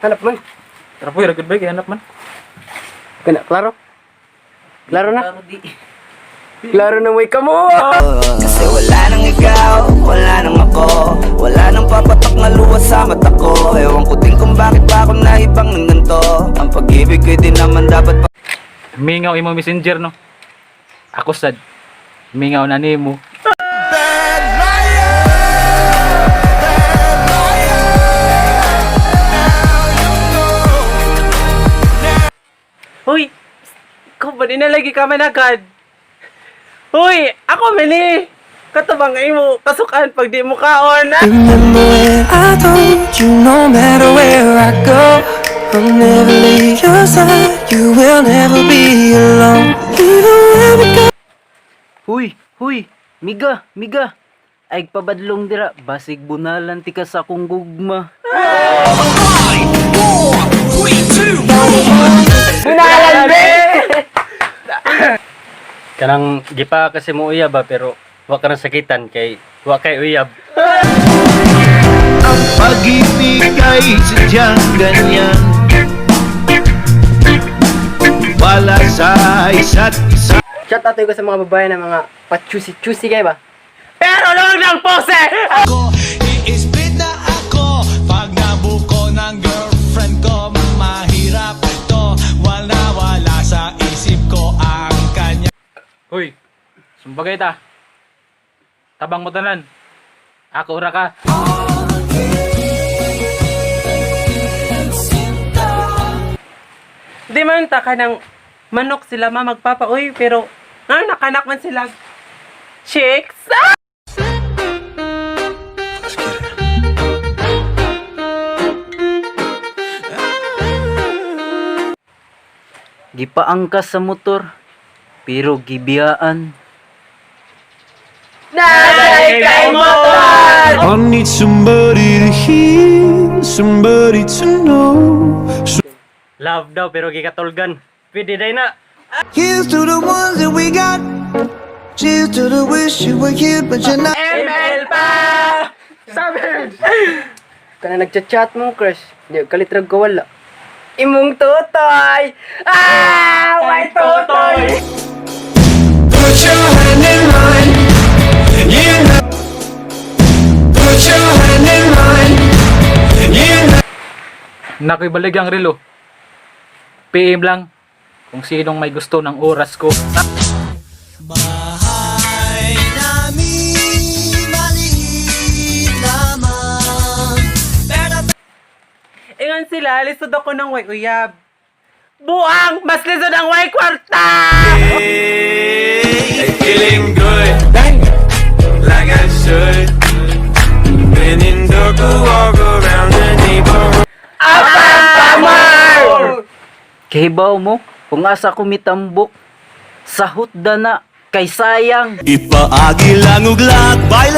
Hanap man. Tara po, good bye, hanap man. Kana, klaro? Klaro na? Klaro di. Klaro na may kamo! Kasi wala nang ikaw, wala nang ako, wala nang papatak na luha sa mata ko. Ewan ko din kung bakit ba ako naibang ng ganito. Ang pag-ibig ko din naman dapat pa. Mingaw imo messenger no. Ako sad. Mingaw na nimo. Hoy! Ikaw ba din na lagi ka managad? Hoy! Ako mali! Katabang mo kasukan pag di mo kaon. Remember when I told you no matter where I go, I'll never leave your side, you will never be alone. Even when we go. Huy! Huy! Miga! Miga! Ay pabadlong dira, basig bunalan ti ka sa akong gugma. Bunalan, be! Kanang gipa kasi mo uyab ba pero wa ka nang sakitan kay wa kay uyab. Ang pag-ibig ay sadyang ganyan, wala sa isa't isa. Shout out ko sa mga babae na mga pa-choosy-choosy kayo ba? Pero lang ng pose! I-split na ako pag nabuko ng girlfriend ko. Mahirap ito, wala sa isip ko ang kanya. Hoy, sumbagay ta. Tabang mo tanan. Ako ura ka. Di man ta ka ng manok sila magpapauy pero nakanak man sila. Chicks! Gipaangkas sa motor pero gibiyaan. Nanay kay motor! I need somebody to hear, somebody to know. Love daw pero gikatulgan. Pwede day na. Here's to the ones that we got. Cheers to the wish you were here but you're not. ML pa! Savage! Kana nagchat-chat mo, crush. Di, kalitrag ko wala. Imong tutoy! Ah! May tutoy! Put your hand in mine, you know. Put your hand in mine, you know. Nakibalig ang relo. PM lang kung sinong may gusto ng oras ko. Bahay namin maliit lamang. Ingon sila, lisod ako ng way uyab. Buang! Mas lisod ang way kwarta! Hey, feeling good, like I should. When in dark, walk around the neighborhood. Kahibaw mo, kung asa ko mitambok, sahot da na, kay sayang. Ipaagi lang ug lakbay,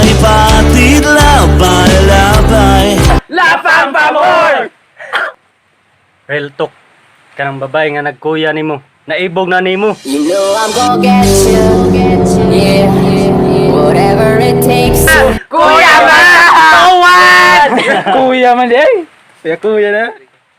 ipatid labay. Lapang pamor! Real talk. Kanang babae nga nagkuya nimo. Naibog na nimo. You know I'm gonna get you, yeah, whatever it takes to. Kuya ba? Tawad! Kuya man di ay. Kuya kuya na.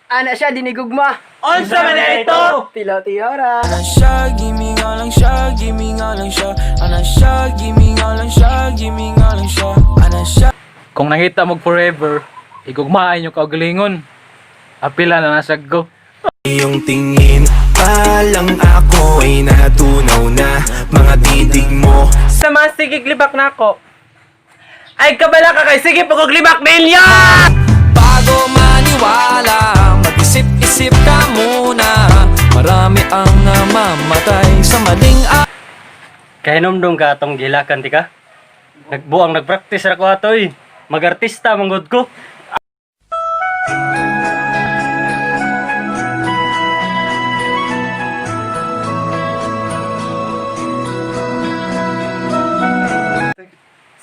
Ana siya, dinigugma. Onsa man na ito? Tilaw-tilaw ra. Siya, gimme nga lang siya, gimme nga lang siya. Ana siya, gimme nga lang siya, gimme nga lang siya. Ana siya. Kung nakita mo forever, igugmaay nyo kaugalingon. Apila na nasag ko. Iyong tingin pa lang ako ay natunaw na mga titig mo. Sa mga sigig libak na ako. Ay kabala ka kay sige pagog libak ninyo! Bago maniwala, mag-isip-isip ka muna. Marami ang namamatay sa maling Kaya numdum ka atong gilakan di ka. Nagbuang nagpractice ra ko atoy. Magartista manggod ko.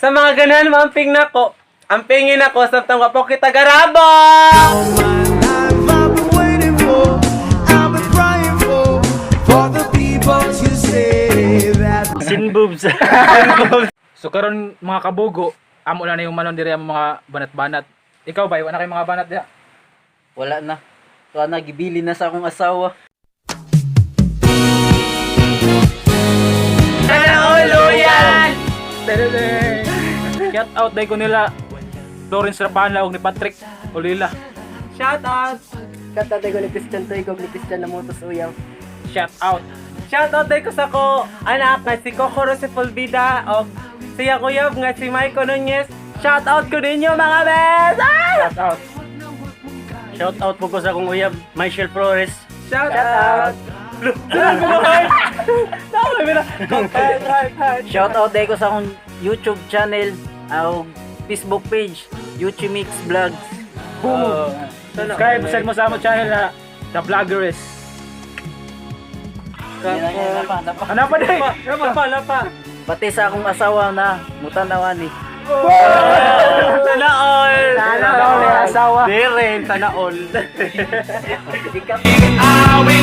Sa mga ganahan mamping na ko, ampingin ako sa tangwa po kita garabo! Sinboobs. So karon mga kabugo, amo na yung manon diri ang mga banat-banat. Ikaw ba, wala na kay mga banat diha? wala na. Wala na, gibili na sa akong asawa. Shout out day ko nila Lawrence Rapana og ni Patrick Olila. Shout out! Katatay ko ni Christian Toy ko, ni Christian na motos uyang. Shout out. Shout out day ko sa ko anak nga si Kokoro si Fulbida o siya kuyob nga si Maiko Nunez. Shout out ko ninyo mga bes! Ah! Shout out. Shout out po ko sa akong uyab, Michelle Flores. Shout out! Shout out day ko sa akong YouTube channel, o Facebook page, YouTube Mix Vlogs. Subscribe sa mo sa among channel na The Vloggeress. Ano pa day? Lapa. Pati sa akong asawa na mutanawan ni. Tanaol! Tanaol, asawa. Di rin, tanaol. I will